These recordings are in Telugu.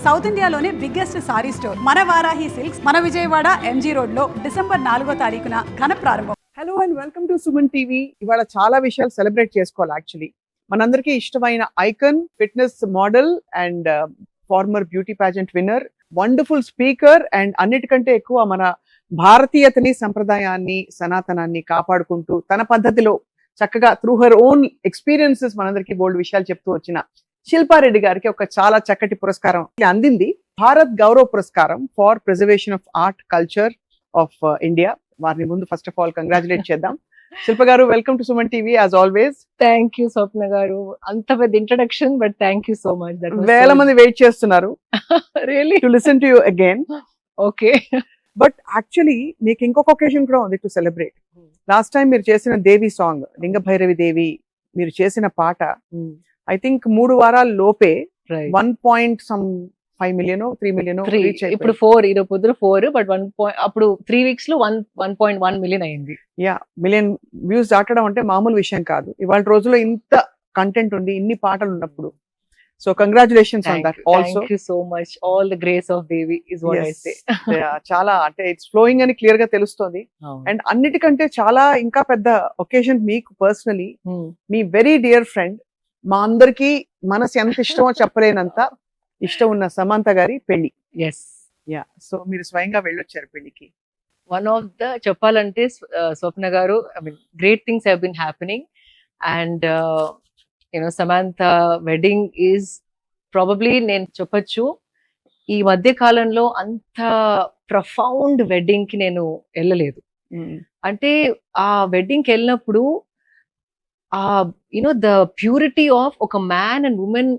సౌత్ ఇండియాలోనే బిగ్గెస్ట్ సారీ స్టోర్ మన వారాహి సిల్క్స్ మన విజయవాడ ఎంజీ రోడ్ లో December 4వ తారీఖున ఘన ప్రారంభం. Hello and welcome to Suman TV. ఇవాళ చాలా విషయాలు సెలబ్రేట్ చేసుకోవాలి. యాక్చువల్లీ మనందరికీ ఇష్టమైన icon, fitness model and former beauty pageant winner, wonderful speaker and అన్నిటికంటే ఎక్కువ మన భారతీయతని, సంప్రదాయాన్ని, సనాతనాన్ని కాపాడుకుంటూ తన పద్ధతిలో చక్కగా త్రూ హర్ ఓన్ ఎక్స్పీరియన్సెస్ మనందరికీ బోల్డ్ విషయాలు చెప్తూ వచ్చిన శిల్పారెడ్డి గారికి ఒక చాలా చక్కటి పురస్కారం అందింది. భారత్ గౌరవ్ పురస్కారం for preservation of art culture of India. వారిని ముందు ఫస్ట్ ఆఫ్ ఆల్ కంగ్రాచులేట్ చేద్దాం. Shilpa garu, welcome to Suman TV as always. Thank you Swapna garu, అంత పెద్ద introduction, but thank you so much. వేల మంది వెయిట్ చేస్తున్నారు really to listen to you again. Okay, but actually మీకు ఇంకొక ఒకేషన్ కూడా ఉంది టు సెలబ్రేట్. లాస్ట్ టైం మీరు చేసిన దేవి సాంగ్, లింగ భైరవి దేవి, మీరు చేసిన పాట ఐ థింక్ 3 వారాల లోపే 1.5 million 3 million ఇప్పుడు 4 ఈరోజు పొద్దున 4, బట్ 1 అప్పుడు 3 weeks లో 1.1 million అయింది. యా, మిలియన్ వ్యూస్ దాటడం అంటే మామూలు విషయం కాదు. ఇవాళ రోజుల్లో ఇంత కంటెంట్ ఉంది, ఇన్ని పాటలు ఉన్నప్పుడు. So congratulations on that also. Thank you so much. All the grace of Devi is what I say. చాలా అంటే ఇట్స్ ఫ్లోయింగ్ అని క్లియర్ గా తెలుస్తోంది. అండ్ అన్నిటికంటే చాలా ఇంకా పెద్ద ఒకేషన్ మీకు పర్సనలీ, మీ వెరీ డియర్ ఫ్రెండ్, మా అందరికి మనసు ఎంత ఇష్టమో చెప్పలేనంత ఇష్టం ఉన్న సమంత గారి పెళ్లి. Yes, yeah. సో మీరు స్వయంగా వెళ్ళొచ్చారు పెళ్లికి. వన్ ఆఫ్ ద చెప్పాలంటే స్వప్న గారు, I mean great things have been happening and Samantha wedding is probably, నేను చెప్పొచ్చు, ఈ మధ్య కాలంలో అంత ప్రొఫౌండ్ వెడ్డింగ్ కి నేను వెళ్ళలేదు. అంటే ఆ వెడ్డింగ్ కి వెళ్ళినప్పుడు ఆ ద ప్యూరిటీ ఆఫ్ ఒక మ్యాన్ అండ్ ఉమెన్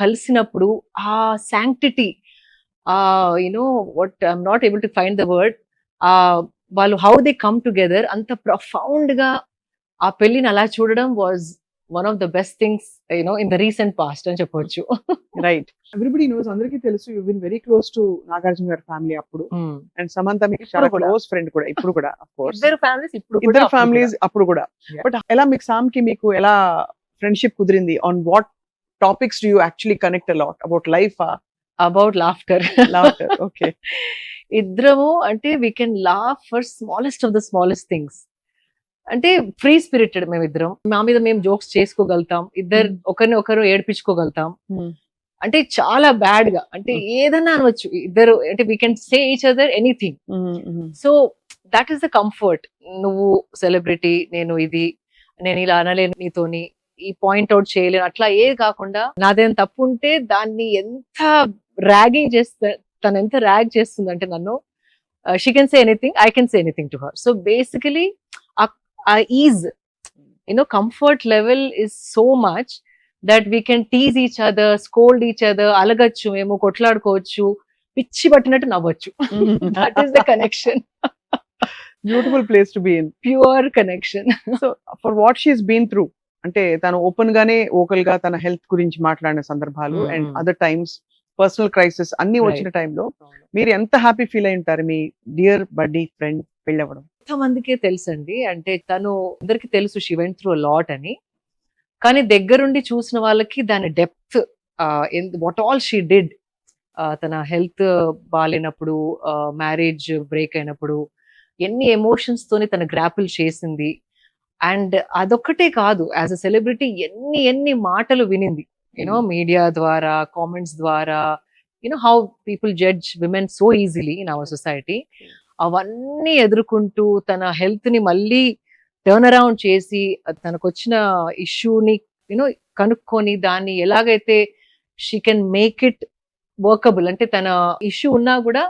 కలిసినప్పుడు, ఆ sanctity, what I'm not able to find the word, వాళ్ళు హౌ దే కమ్ టుగెదర్, అంత ప్రొఫౌండ్ గా ఆ పెళ్లిని అలా చూడడం was one of the best things in the recent past అని చెప్పొచ్చు. రైట్, ఎవ్రీబడి నోస్, అందరికీ తెలుసు, you been very close to Nagarjuna గారి ఫ్యామిలీ అప్పుడు, అండ్ సమంత మీకు చాలా క్లోజ్ ఫ్రెండ్ కూడా ఇప్పుడు కూడా. ఆఫ్ కోర్స్ ఇద్దరు ఫ్యామిలీస్ అప్పుడు కూడా. బట్ ఎలా మీకు సామ్ కి మీకు ఎలా ఫ్రెండ్షిప్ కుదిరింది? On what topics do you actually connect a lot? About life, about laughter. Okay. ఇద్దరము అంటే we can laugh for smallest of the smallest things. అంటే ఫ్రీ స్పిరిటెడ్ మేమిద్దరం. మా మీద మేము జోక్స్ చేసుకోగలుగుతాం, ఇద్దరు ఒకరిని ఒకరు ఏడిపించుకోగలుగుతాం. అంటే చాలా బ్యాడ్ గా, అంటే ఏదన్నా అనవచ్చు ఇద్దరు, అంటే we can say each other anything. So that is the comfort. నువ్వు సెలబ్రిటీ, నేను ఇది, నేను ఇలా అనలేను నీతోని, ఈ పాయింట్ అవుట్ చేయలేను, అట్లా ఏది కాకుండా నాదేం తప్పు ఉంటే దాన్ని ఎంత ర్యాగింగ్ చేస్తా, తను ఎంత ర్యాగ్ చేస్తుంది అంటే నన్ను, she can say anything, I can say anything to her. So basically uh is, comfort level is so much that we can tease each other, scold each other, అలగచ్చు, మేము కొట్లాడుకోవచ్చు, పిచ్చి పట్టినట్టు నవ్వచ్చు. That is the connection. Beautiful place to be in, pure connection. So for what she's been through, అంటే తను ఓపెన్ గానే ఓకల్ గా తన హెల్త్ గురించి మాట్లాడిన సందర్భాలు, and other times personal crisis అన్ని వచ్చిన టైంలో మీరు ఎంత హ్యాపీ ఫీల్ అయి ఉంటారు మీ డియర్ బడ్డీ ఫ్రెండ్ పెళ్ళవడం? మందికే తెలుసండి, అంటే తను అందరికి తెలుసు she went through a lot అని, కానీ దగ్గరుండి చూసిన వాళ్ళకి దాని depth, what all she did, తన హెల్త్ బాగాలేనప్పుడు, మ్యారేజ్ బ్రేక్ అయినప్పుడు ఎన్ని ఎమోషన్స్ తోని తన గ్రాపిల్ చేసింది. అండ్ అదొక్కటే కాదు, యాజ్ అ సెలబ్రిటీ ఎన్ని మాటలు వినింది, మీడియా ద్వారా, కామెంట్స్ ద్వారా, how people judge women so easily in our society. అవన్నీ ఎదుర్కొంటూ తన హెల్త్ ని మళ్ళీ టర్న్ అరౌండ్ చేసి, తనకు వచ్చిన ఇష్యూని కనుక్కొని దాన్ని ఎలాగైతే she can make it workable, అంటే తన ఇష్యూ ఉన్నా కూడా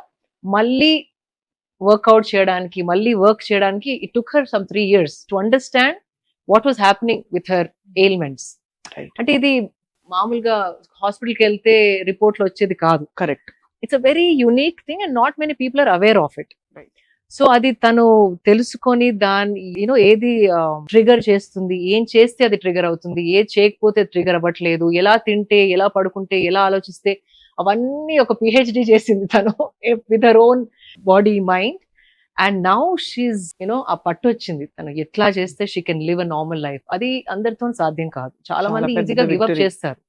మళ్ళీ వర్క్అవుట్ చేయడానికి, మళ్ళీ వర్క్ చేయడానికి, it took her some 3 years to understand what was happening with her ailments. అంటే ఇది మామూలుగా హాస్పిటల్కి వెళ్తే రిపోర్ట్లు వచ్చేది కాదు. Correct. It's a very unique thing and not many people are aware of it. So అది తను తెలుసుకొని దాన్ని ఏది ట్రిగర్ చేస్తుంది, ఏం చేస్తే అది ట్రిగర్ అవుతుంది, ఏది చేయకపోతే ట్రిగర్ అవ్వట్లేదు, ఎలా తింటే, ఎలా పడుకుంటే, ఎలా ఆలోచిస్తే, అవన్నీ ఒక పిహెచ్డి చేసింది తను with her own body mind. And now she ఆ పట్టు వచ్చింది, తను ఎట్లా చేస్తే she can live a normal life. అది అందరితో సాధ్యం కాదు, చాలా మంది ఈజీగా గివ్ అప్ చేస్తారు.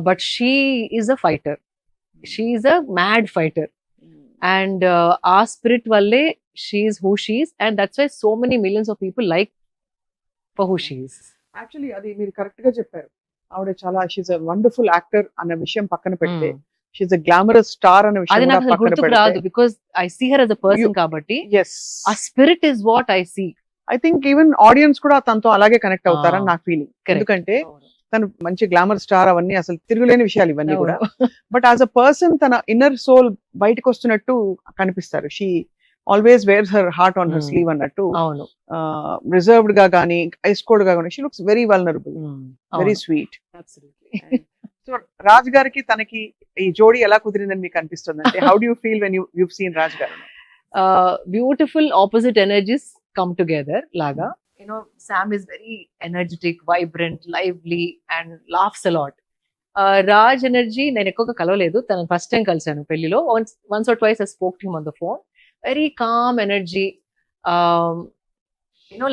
But she is a fighter. She's a mad fighter and ఆ స్పిరిట్ వల్లే she's who she's and that's why so many millions of people like for who she's. Actually అది మీరు కరెక్ట్ గా చెప్పారు. ఆవిడ చాలా షీఈస్ అ వండర్ఫుల్ యాక్టర్ అన్న విషయం పక్కన పెడితే షీఈస్ అ గ్లామరస్ స్టార్ అనే అది విషయం నాకు కూడా పక్కన గుర్తుకు రాదు పెడితే because I see her as a person కాబట్టి ఎస్ ఆ spirit is what I see. I think even audience కూడా తనతో అలాగే కనెక్ట్ అవుతారని నాకు ఫీలింగ్. Correct. ఎందుకంటే తను మంచి గ్లామర్ స్టార్, అవన్నీ అసలు తిరుగులేని విషయాలు ఇవన్నీ కూడా. బట్ యాజ్ అ పర్సన్ తన ఇన్నర్ సోల్ బయటకు వస్తున్నట్టు కనిపిస్తారు. She always wears her heart on her sleeve అన్నట్టు, అవును రిజర్వ్డ్ గా కానీ ఐస్ కోల్డ్ గా కానీ she looks very vulnerable, very sweet. So Raj గారికి తనకి ఈ జోడీ ఎలా కుదిరిందని మీకు అనిపిస్తుంది? అంటే how do you feel when you seen Raj garu? Beautiful opposite energies come together లాగా. Sam is very energetic, vibrant, lively and laughs a lot. Raj energy నేను ఎక్కువగా కలవలేదు, తనని ఫస్ట్ టైం కలిసాను పెళ్లిలో. once or twice I spoke to him on the phone. Very calm energy,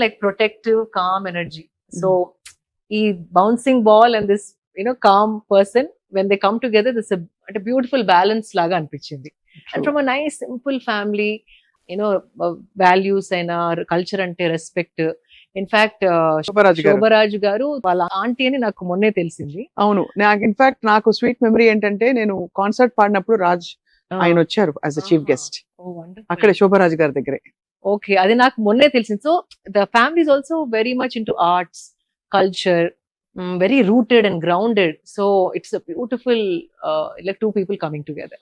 like protective, calm energy. So ఈ bouncing ball and this calm person, when they come together, this is a beautiful balance లాగా అనిపించింది. And from a nice simple family, values and our culture అంటే రెస్పెక్ట్. ఇన్ఫాక్ట్ శోభరాజు గారు వాళ్ళ ఆంటీ అని నాకు మొన్నే తెలిసింది. అవును, నాకు ఇన్ఫాక్ట్ నాకు స్వీట్ మెమరీ ఏంటంటే నేను కాన్సర్ట్ పాడినప్పుడు రాజ్ ఆయన వచ్చారు యాజ్ అ చీఫ్ గెస్ట్ అక్కడ శోభరాజు గారి దగ్గరే. ఓకే, అది నాకు మొన్నే తెలిసింది. So the family is also very much into arts, culture, very rooted and grounded. So it's a beautiful like two people coming together.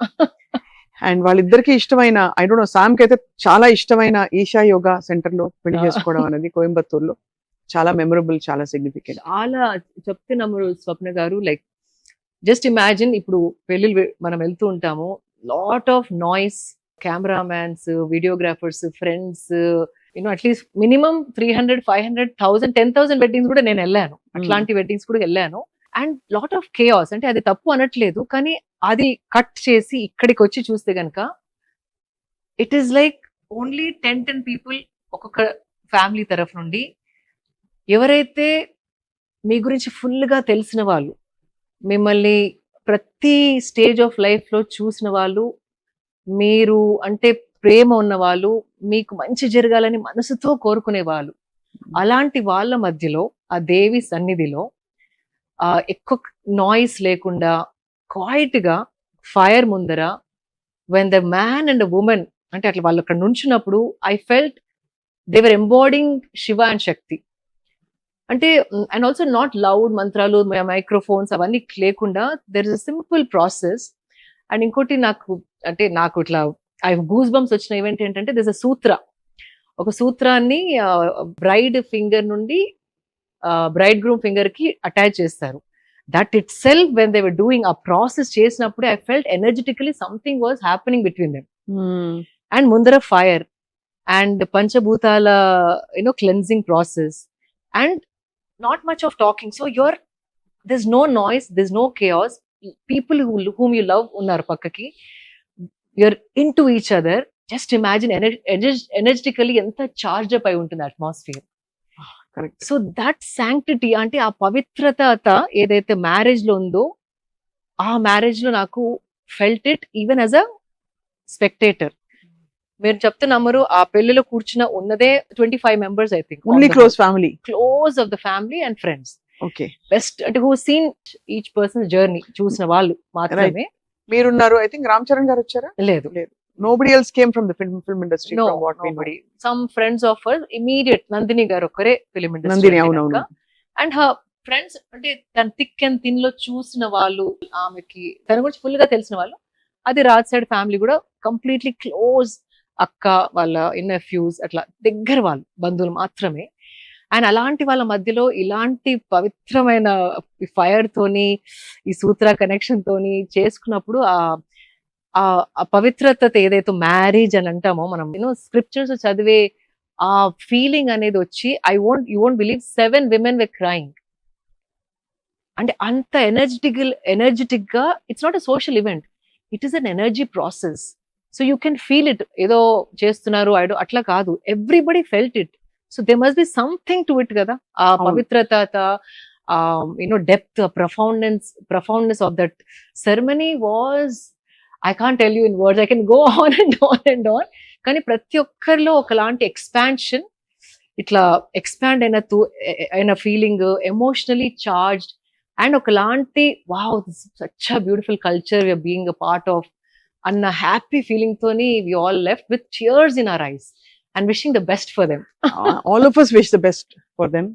And వాళ్ళిద్దరికి ఇష్టమైన, ఐ డోంట్ నో, సామ్ కి అయితే చాలా ఇష్టమైన ఈషా యోగా సెంటర్ లో పెళ్లి చేసుకోవడం అనేది కోయంబత్తూరులో చాలా మెమరబుల్, చాలా సిగ్నిఫికెంట్. చాలా చెప్తున్నాము స్వప్న గారు. లైక్ జస్ట్ ఇమాజిన్, ఇప్పుడు పెళ్లిళ్ళు మనం వెళ్తూ ఉంటాము, lot of noise, cameramans, videographers, friends, at least minimum 300, 500, 1000, 10,000 weddings కూడా నేను వెళ్ళాను. అట్లాంటి వెడ్డింగ్స్ కూడా వెళ్ళాను. And lot of chaos. అంటే అది తప్పు అనట్లేదు, కానీ అది కట్ చేసి ఇక్కడికి వచ్చి చూస్తే గనక it is like only 10 people ఒక్కొక్క ఫ్యామిలీ తరఫు నుండి. ఎవరైతే మీ గురించి ఫుల్గా తెలిసిన వాళ్ళు, మిమ్మల్ని ప్రతి స్టేజ్ ఆఫ్ లైఫ్లో చూసిన వాళ్ళు, మీరు అంటే ప్రేమ ఉన్న వాళ్ళు, మీకు మంచి జరగాలని మనసుతో కోరుకునే వాళ్ళు, అలాంటి వాళ్ళ మధ్యలో ఆ దేవి సన్నిధిలో ఎక్కువ నాయిస్ లేకుండా క్వైట్ గా ఫైర్ ముందర when the man and women అంటే అట్లా వాళ్ళు అక్కడ నుంచున్నప్పుడు I felt they were embodying Shiva and Shakti. అంటే అండ్ ఆల్సో నాట్ లౌడ్ మంత్రాలు, మైక్రోఫోన్స్ అవన్నీ లేకుండా there is a simple process. And ఇంకోటి నాకు ఇట్లా ఐ గూస్ బంప్స్ వచ్చిన ఈవెంట్ ఏంటంటే దిస్ అ సూత్ర. ఒక సూత్రాన్ని బ్రైడ్ ఫింగర్ నుండి బ్రైడ్ గ్రూమ్ ఫింగర్ కి అటాచ్ చేస్తారు. That itself when they were doing ఆ ప్రాసెస్ చేసినప్పుడు I felt ఎనర్జెటికలీ something was happening between them. And ముందర ఫైర్ అండ్ పంచభూతాల cleansing process and not much of talking. So there's no noise, there's no chaos. People whom you love ఉన్నారు పక్కకి, you're into each other. Just imagine energetically ఎంత చార్జ్ అప్ అయి ఉంటుంది అట్మాస్ఫియర్. సో దట్ శాంక్టిటీ, అంటే ఆ పవిత్రత ఏదైతే మ్యారేజ్ లో ఉందో, ఆ మ్యారేజ్ లో నాకు felt it even as a spectator. మీరు చెప్తున్నమ్మరు, ఆ పెళ్లిలో కూర్చున్న ఉన్నదే 25 members I think, only close family, close of the family and friends. Okay, best అంటే who seen each person journey చూసిన వాళ్ళు మాత్రమే. మీరున్నారు. ఐ థింక్ రామ్ చరణ్ గారు వచ్చారా? లేదు. Nobody else came from the film industry. No, from what nobody. Some friends of her, immediate Nandini garu okkare film industry. Nandini, avunu. And her friends, ante tan thick and thin lo chusina vallu, aameki tana gurinchi full ga telisina vallu, adi Raj side family kuda completely close, akka valla nephews atla deggara vallu, bandhuvulu maatrame. And అలాంటి వాళ్ళ మధ్యలో ఇలాంటి పవిత్రమైన ఫైర్ తోని, ఈ సూత్ర కనెక్షన్ తోని చేసుకున్నప్పుడు ఆ పవిత్రత ఏదైతే మ్యారేజ్ అని అంటామో మనం, స్క్రిప్చర్స్ చదివే ఆ ఫీలింగ్ అనేది వచ్చి, you won't believe 7 women were crying. అంటే అంత ఎనర్జెటిక్ గా, it's not a social event, it is an energy process. So you can feel it. ఏదో చేస్తున్నారు అట్లా కాదు, everybody felt it. So they must be something to it కదా. ఆ పవిత్రత, depth, profoundness of that ceremony was I can't tell you in words, I can go on and on and on. కానీ ప్రతి ఒక్కరిలో ఒకలాంటి ఎక్స్పాన్షన్, ఇట్లా ఎక్స్పాండ్ అయిన ఫీలింగ్, ఎమోషనలీ చార్జ్డ్, అండ్ ఒకలాంటి wow such a beautiful culture we are being a part of అన్న హ్యాపీ ఫీలింగ్ తోని we all left with tears in our eyes and wishing the best for them. All of us wish the best for them.